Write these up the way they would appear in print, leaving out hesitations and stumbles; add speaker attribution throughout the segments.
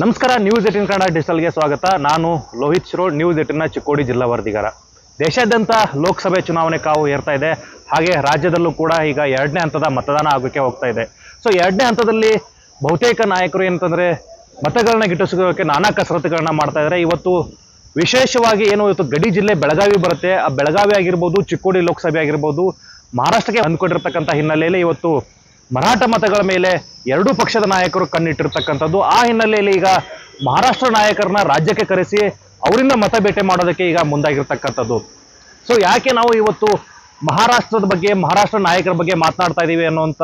Speaker 1: ನಮಸ್ಕಾರ, ನ್ಯೂಸ್ 18 ಕನ್ನಡ ಡಿಜಿಟಲ್ಗೆ ಸ್ವಾಗತ. ನಾನು ಲೋಹಿತ್ ಶಿರೋಡ್, ನ್ಯೂಸ್ 18ನ ಚಿಕ್ಕೋಡಿ ಜಿಲ್ಲಾ ವರದಿಗಾರ. ದೇಶಾದ್ಯಂತ ಲೋಕಸಭೆ ಚುನಾವಣೆ ಕಾವು ಏರ್ತಾ ಇದೆ. ಹಾಗೆ ರಾಜ್ಯದಲ್ಲೂ ಕೂಡ ಈಗ 2ನೇ ಹಂತದ ಮತದಾನ ಆಗೋಕ್ಕೆ ಹೋಗ್ತಾ ಇದೆ. ಸೊ 2ನೇ ಹಂತದಲ್ಲಿ ಬಹುತೇಕ ನಾಯಕರು ಏನಂತಂದ್ರೆ ಮತಗಳನ್ನ ಗಿಟ್ಟಿಸೋಕೆ ನಾನಾ ಕಸರತ್ತುಗಳನ್ನ ಮಾಡ್ತಾ ಇದ್ದಾರೆ. ಇವತ್ತು ವಿಶೇಷವಾಗಿ ಇವತ್ತು ಗಡಿ ಜಿಲ್ಲೆ ಬೆಳಗಾವಿ ಬರುತ್ತೆ. ಆ ಬೆಳಗಾವಿ ಆಗಿರ್ಬೋದು, ಚಿಕ್ಕೋಡಿ ಲೋಕಸಭೆ ಆಗಿರ್ಬೋದು, ಮಹಾರಾಷ್ಟ್ರಕ್ಕೆ ಹೊಂದ್ಕೊಂಡಿರ್ತಕ್ಕಂಥ ಹಿನ್ನೆಲೆಯಲ್ಲಿ ಇವತ್ತು ಮರಾಠ ಮತಗಳ ಮೇಲೆ ಎರಡೂ ಪಕ್ಷದ ನಾಯಕರು ಕಣ್ಣಿಟ್ಟಿರ್ತಕ್ಕಂಥದ್ದು. ಆ ಹಿನ್ನೆಲೆಯಲ್ಲಿ ಈಗ ಮಹಾರಾಷ್ಟ್ರ ನಾಯಕರನ್ನ ರಾಜ್ಯಕ್ಕೆ ಕರೆಸಿ ಅವರಿಂದ ಮತ ಬೇಟೆ ಮಾಡೋದಕ್ಕೆ ಈಗ ಮುಂದಾಗಿರ್ತಕ್ಕಂಥದ್ದು. ಸೊ ಯಾಕೆ ನಾವು ಇವತ್ತು ಮಹಾರಾಷ್ಟ್ರದ ಬಗ್ಗೆ, ಮಹಾರಾಷ್ಟ್ರ ನಾಯಕರ ಬಗ್ಗೆ ಮಾತನಾಡ್ತಾ ಇದ್ದೀವಿ ಅನ್ನುವಂಥ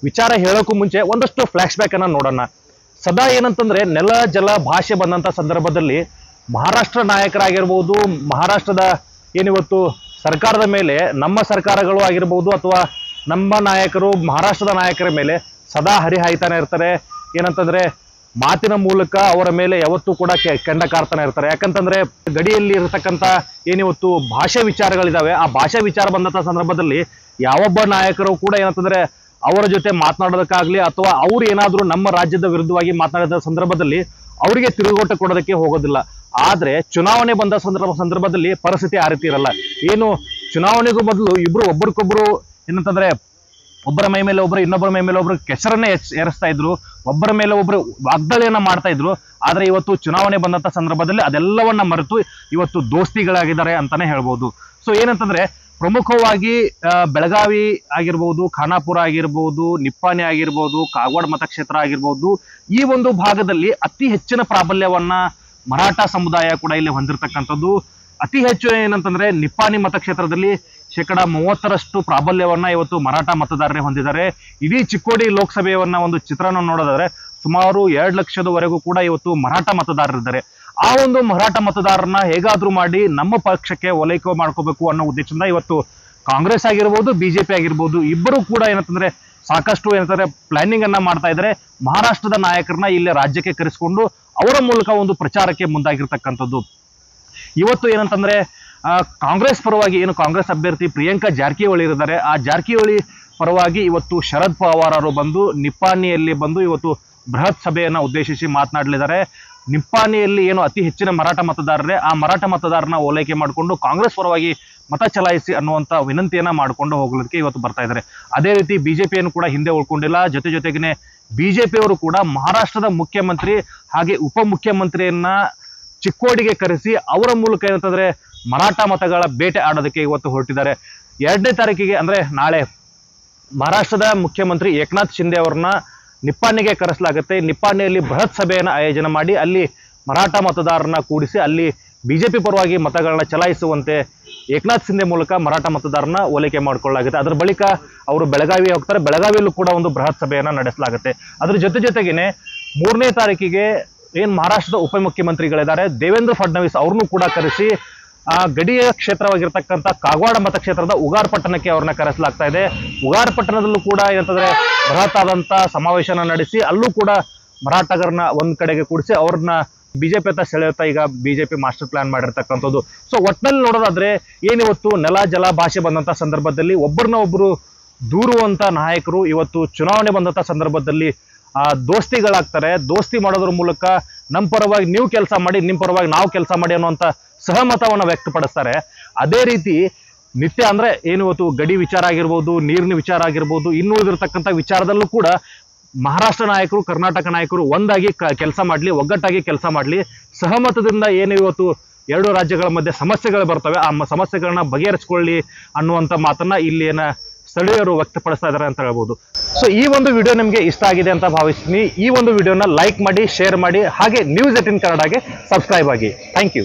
Speaker 1: ವಿಚಾರ ಹೇಳೋಕ್ಕೂ ಮುಂಚೆ ಒಂದಷ್ಟು ಫ್ಲಾಶ್ ಬ್ಯಾಕ್ ಅನ್ನ ನೋಡೋಣ. ಸದಾ ಏನಂತಂದ್ರೆ ನೆಲ ಜಲ ಭಾಷೆ ಬಂದಂಥ ಸಂದರ್ಭದಲ್ಲಿ ಮಹಾರಾಷ್ಟ್ರ ನಾಯಕರಾಗಿರ್ಬೋದು, ಮಹಾರಾಷ್ಟ್ರದ ಏನಿವತ್ತು ಸರ್ಕಾರದ ಮೇಲೆ ನಮ್ಮ ಸರ್ಕಾರಗಳು ಆಗಿರ್ಬೋದು ಅಥವಾ ನಮ್ಮ ನಾಯಕರು ಮಹಾರಾಷ್ಟ್ರದ ನಾಯಕರ ಮೇಲೆ ಸದಾ ಹರಿಹಾಯ್ತಾನೆ ಇರ್ತಾರೆ. ಏನಂತಂದ್ರೆ ಮಾತಿನ ಮೂಲಕ ಅವರ ಮೇಲೆ ಯಾವತ್ತೂ ಕೂಡ ಕೆಂಡ ಕಾರ್ತಾನೆ ಇರ್ತಾರೆ. ಯಾಕಂತಂದ್ರೆ ಗಡಿಯಲ್ಲಿ ಇರತಕ್ಕಂಥ ಏನಿವತ್ತು ಭಾಷೆ ವಿಚಾರಗಳಿದಾವೆ, ಆ ಭಾಷೆ ವಿಚಾರ ಬಂದಂಥ ಸಂದರ್ಭದಲ್ಲಿ ಯಾವೊಬ್ಬ ನಾಯಕರು ಕೂಡ ಏನಂತಂದ್ರೆ ಅವರ ಜೊತೆ ಮಾತನಾಡೋದಕ್ಕಾಗ್ಲಿ ಅಥವಾ ಅವ್ರು ಏನಾದರೂ ನಮ್ಮ ರಾಜ್ಯದ ವಿರುದ್ಧವಾಗಿ ಮಾತನಾಡಿದ ಸಂದರ್ಭದಲ್ಲಿ ಅವರಿಗೆ ತಿರುಗೋಟ ಕೊಡೋದಕ್ಕೆ ಹೋಗೋದಿಲ್ಲ. ಆದ್ರೆ ಚುನಾವಣೆ ಬಂದ ಸಂದರ್ಭದಲ್ಲಿ ಪರಿಸ್ಥಿತಿ ಆ ರೀತಿ ಇರಲ್ಲ. ಏನು ಚುನಾವಣೆಗೂ ಮೊದಲು ಇಬ್ರು ಒಬ್ಬರಿಗೊಬ್ರು ಏನಂತಂದ್ರೆ ಒಬ್ಬರ ಮೈ ಮೇಲೆ ಒಬ್ರು, ಇನ್ನೊಬ್ಬರ ಮೈ ಮೇಲೆ ಒಬ್ರು ಕೆಸರನ್ನೇ ಏರಿಸ್ತಾ ಇದ್ರು, ಒಬ್ಬರ ಮೇಲೆ ಒಬ್ರು ವಾಗ್ದಾಳಿಯನ್ನ ಮಾಡ್ತಾ ಇದ್ರು. ಆದ್ರೆ ಇವತ್ತು ಚುನಾವಣೆ ಬಂದಂತ ಸಂದರ್ಭದಲ್ಲಿ ಅದೆಲ್ಲವನ್ನ ಮರೆತು ಇವತ್ತು ದೋಸ್ತಿಗಳಾಗಿದ್ದಾರೆ ಅಂತಾನೆ ಹೇಳ್ಬೋದು. ಸೊ ಏನಂತಂದ್ರೆ ಪ್ರಮುಖವಾಗಿ ಬೆಳಗಾವಿ ಆಗಿರ್ಬೋದು, ಖಾನಾಪುರ ಆಗಿರ್ಬೋದು, ನಿಪ್ಪಾಣಿ ಆಗಿರ್ಬೋದು, ಕಾಗವಾಡ ಮತಕ್ಷೇತ್ರ ಆಗಿರ್ಬೋದು, ಈ ಒಂದು ಭಾಗದಲ್ಲಿ ಅತಿ ಹೆಚ್ಚಿನ ಪ್ರಾಬಲ್ಯವನ್ನ ಮರಾಠ ಸಮುದಾಯ ಕೂಡ ಇಲ್ಲಿ ಹೊಂದಿರತಕ್ಕಂಥದ್ದು. ಅತಿ ಹೆಚ್ಚು ಏನಂತಂದ್ರೆ ನಿಪ್ಪಾಣಿ ಮತಕ್ಷೇತ್ರದಲ್ಲಿ 30% ಪ್ರಾಬಲ್ಯವನ್ನ ಇವತ್ತು ಮರಾಠ ಮತದಾರರೇ ಹೊಂದಿದ್ದಾರೆ. ಇಡೀ ಚಿಕ್ಕೋಡಿ ಲೋಕಸಭೆಯವನ್ನ ಒಂದು ಚಿತ್ರಣ ನೋಡೋದಾದ್ರೆ ಸುಮಾರು 2 ಲಕ್ಷದವರೆಗೂ ಕೂಡ ಇವತ್ತು ಮರಾಠ ಮತದಾರರಿದ್ದಾರೆ. ಆ ಒಂದು ಮರಾಠ ಮತದಾರರನ್ನ ಹೇಗಾದ್ರೂ ಮಾಡಿ ನಮ್ಮ ಪಕ್ಷಕ್ಕೆ ಓಲೈಕೆ ಮಾಡ್ಕೋಬೇಕು ಅನ್ನೋ ಉದ್ದೇಶದಿಂದ ಇವತ್ತು ಕಾಂಗ್ರೆಸ್ ಆಗಿರ್ಬೋದು, ಬಿಜೆಪಿ ಆಗಿರ್ಬೋದು, ಇಬ್ಬರು ಕೂಡ ಏನಂತಂದ್ರೆ ಸಾಕಷ್ಟು ಏನಂತಾರೆ ಪ್ಲಾನಿಂಗ್ ಅನ್ನ ಮಾಡ್ತಾ ಇದ್ದಾರೆ. ಮಹಾರಾಷ್ಟ್ರದ ನಾಯಕರನ್ನ ಇಲ್ಲಿ ರಾಜ್ಯಕ್ಕೆ ಕರೆಸಿಕೊಂಡು ಅವರ ಮೂಲಕ ಒಂದು ಪ್ರಚಾರಕ್ಕೆ ಮುಂದಾಗಿರ್ತಕ್ಕಂಥದ್ದು. ಇವತ್ತು ಏನಂತಂದ್ರೆ ಕಾಂಗ್ರೆಸ್ ಪರವಾಗಿ ಏನು ಕಾಂಗ್ರೆಸ್ ಅಭ್ಯರ್ಥಿ ಪ್ರಿಯಾಂಕಾ ಜಾರಕಿಹೊಳಿ ಇದ್ದಾರೆ, ಆ ಜಾರಕಿಹೊಳಿ ಪರವಾಗಿ ಇವತ್ತು ಶರದ್ ಪವಾರ್ ಅವರು ಬಂದು ನಿಪ್ಪಾಣಿಯಲ್ಲಿ ಬಂದು ಇವತ್ತು ಬೃಹತ್ ಸಭೆಯನ್ನ ಉದ್ದೇಶಿಸಿ ಮಾತನಾಡಲಿದ್ದಾರೆ. ನಿಪ್ಪಾಣಿಯಲ್ಲಿ ಏನು ಅತಿ ಹೆಚ್ಚಿನ ಮರಾಠ ಮತದಾರರೇ, ಆ ಮರಾಠ ಮತದಾರನ ಓಲೈಕೆ ಮಾಡಿಕೊಂಡು ಕಾಂಗ್ರೆಸ್ ಪರವಾಗಿ ಮತ ಚಲಾಯಿಸಿ ಅನ್ನುವಂಥ ವಿನಂತಿಯನ್ನ ಮಾಡಿಕೊಂಡು ಹೋಗ್ಲಿಕ್ಕೆ ಇವತ್ತು ಬರ್ತಾ ಇದ್ದಾರೆ. ಅದೇ ರೀತಿ ಬಿಜೆಪಿಯನ್ನು ಕೂಡ ಹಿಂದೆ ಉಳ್ಕೊಂಡಿಲ್ಲ. ಜೊತೆಗೆ ಬಿಜೆಪಿಯವರು ಕೂಡ ಮಹಾರಾಷ್ಟ್ರದ ಮುಖ್ಯಮಂತ್ರಿ ಹಾಗೆ ಉಪಮುಖ್ಯಮಂತ್ರಿಯನ್ನ ಚಿಕ್ಕೋಡಿಗೆ ಕರೆಸಿ ಅವರ ಮೂಲಕ ಏನಂತಂದ್ರೆ ಮರಾಠ ಮತಗಳ ಬೇಟೆ ಆಡೋದಕ್ಕೆ ಇವತ್ತು ಹೊರಟಿದ್ದಾರೆ. 2ನೇ ತಾರೀಕಿಗೆ ಅಂದ್ರೆ ನಾಳೆ ಮಹಾರಾಷ್ಟ್ರದ ಮುಖ್ಯಮಂತ್ರಿ ಏಕನಾಥ್ ಶಿಂದೆ ಅವರನ್ನ ನಿಪ್ಪಾಣಿಗೆ ಕರೆಸಲಾಗುತ್ತೆ. ನಿಪ್ಪಾಣಿಯಲ್ಲಿ ಬೃಹತ್ ಸಭೆಯನ್ನು ಆಯೋಜನೆ ಮಾಡಿ ಅಲ್ಲಿ ಮರಾಠ ಮತದಾರರನ್ನ ಕೂಡಿಸಿ ಅಲ್ಲಿ ಬಿಜೆಪಿ ಪರವಾಗಿ ಮತಗಳನ್ನ ಚಲಾಯಿಸುವಂತೆ ಏಕನಾಥ್ ಶಿಂದೆ ಮೂಲಕ ಮರಾಠ ಮತದಾರನ ಓಲೈಕೆ ಮಾಡಿಕೊಳ್ಳಲಾಗುತ್ತೆ. ಅದರ ಬಳಿಕ ಅವರು ಬೆಳಗಾವಿ ಹೋಗ್ತಾರೆ. ಬೆಳಗಾವಿಯಲ್ಲೂ ಕೂಡ ಒಂದು ಬೃಹತ್ ಸಭೆಯನ್ನ ನಡೆಸಲಾಗುತ್ತೆ. ಅದ್ರ ಜೊತೆಗೇನೆ 3ನೇ ತಾರೀಕಿಗೆ ಏನ್ ಮಹಾರಾಷ್ಟ್ರದ ಉಪಮುಖ್ಯಮಂತ್ರಿಗಳಿದ್ದಾರೆ ದೇವೇಂದ್ರ ಫಡ್ನವೀಸ್ ಅವ್ರನ್ನೂ ಕೂಡ ಕರೆಸಿ ಆ ಗಡಿಯ ಕ್ಷೇತ್ರವಾಗಿರ್ತಕ್ಕಂಥ ಕಾಗವಾಡ ಮತಕ್ಷೇತ್ರದ ಉಗಾರ್ ಪಟ್ಟಣಕ್ಕೆ ಅವ್ರನ್ನ ಕರೆಸಲಾಗ್ತಾ ಇದೆ. ಉಗಾರ್ ಪಟ್ಟಣದಲ್ಲೂ ಕೂಡ ಏನಂತಂದ್ರೆ ಬೃಹತ್ ಆದಂತ ಸಮಾವೇಶನ ನಡೆಸಿ ಅಲ್ಲೂ ಕೂಡ ಮರಾಠಗರನ್ನ ಒಂದ್ ಕಡೆಗೆ ಕೂಡಿಸಿ ಅವ್ರನ್ನ ಬಿಜೆಪಿ ಅಂತ ಸೆಳೆಯುತ್ತಾ ಈಗ ಬಿಜೆಪಿ ಮಾಸ್ಟರ್ ಪ್ಲಾನ್ ಮಾಡಿರ್ತಕ್ಕಂಥದ್ದು. ಸೊ ಒಟ್ನಲ್ಲಿ ನೋಡೋದಾದ್ರೆ ಏನಿವತ್ತು ನೆಲ ಜಲ ಭಾಷೆ ಬಂದಂತ ಸಂದರ್ಭದಲ್ಲಿ ಒಬ್ಬರನ್ನ ಒಬ್ರು ದೂರುವಂತ ನಾಯಕರು ಇವತ್ತು ಚುನಾವಣೆ ಬಂದಂತ ಸಂದರ್ಭದಲ್ಲಿ ದೋಸ್ತಿಗಳಾಗ್ತಾರೆ. ದೋಸ್ತಿ ಮಾಡೋದ್ರ ಮೂಲಕ ನಮ್ಮ ಪರವಾಗಿ ನೀವು ಕೆಲಸ ಮಾಡಿ, ನಿಮ್ಮ ಪರವಾಗಿ ನಾವು ಕೆಲಸ ಮಾಡಿ ಅನ್ನುವಂಥ ಸಹಮತವನ್ನು ವ್ಯಕ್ತಪಡಿಸ್ತಾರೆ. ಅದೇ ರೀತಿ ನಿತ್ಯ ಅಂದ್ರೆ ಏನು ಇವತ್ತು ಗಡಿ ವಿಚಾರ ಆಗಿರ್ಬೋದು, ನೀರಿನ ವಿಚಾರ ಆಗಿರ್ಬೋದು, ಇನ್ನು ಉಳಿದಿರ್ತಕ್ಕಂಥ ವಿಚಾರದಲ್ಲೂ ಕೂಡ ಮಹಾರಾಷ್ಟ್ರ ನಾಯಕರು, ಕರ್ನಾಟಕ ನಾಯಕರು ಒಂದಾಗಿ ಕೆಲಸ ಮಾಡಲಿ, ಒಗ್ಗಟ್ಟಾಗಿ ಕೆಲಸ ಮಾಡಲಿ, ಸಹಮತದಿಂದ ಏನು ಇವತ್ತು 2 ರಾಜ್ಯಗಳ ಮಧ್ಯೆ ಸಮಸ್ಯೆಗಳು ಬರ್ತವೆ ಆ ಸಮಸ್ಯೆಗಳನ್ನ ಬಗೆಹರಿಸಿಕೊಳ್ಳಿ ಅನ್ನುವಂಥ ಮಾತನ್ನ ಇಲ್ಲಿನ ಸ್ಥಳೀಯರು ವ್ಯಕ್ತಪಡಿಸ್ತಾ ಇದ್ದಾರೆ ಅಂತ ಹೇಳ್ಬೋದು. ಸೊ ಈ ಒಂದು ವಿಡಿಯೋ ನಿಮಗೆ ಇಷ್ಟ ಆಗಿದೆ ಅಂತ ಭಾವಿಸ್ತೀನಿ. ಈ ಒಂದು ವಿಡಿಯೋನ ಲೈಕ್ ಮಾಡಿ, ಶೇರ್ ಮಾಡಿ, ಹಾಗೆ ನ್ಯೂಸ್ 18 ಕನ್ನಡಗೆ ಸಬ್ಸ್ಕ್ರೈಬ್ ಆಗಿ. Thank you.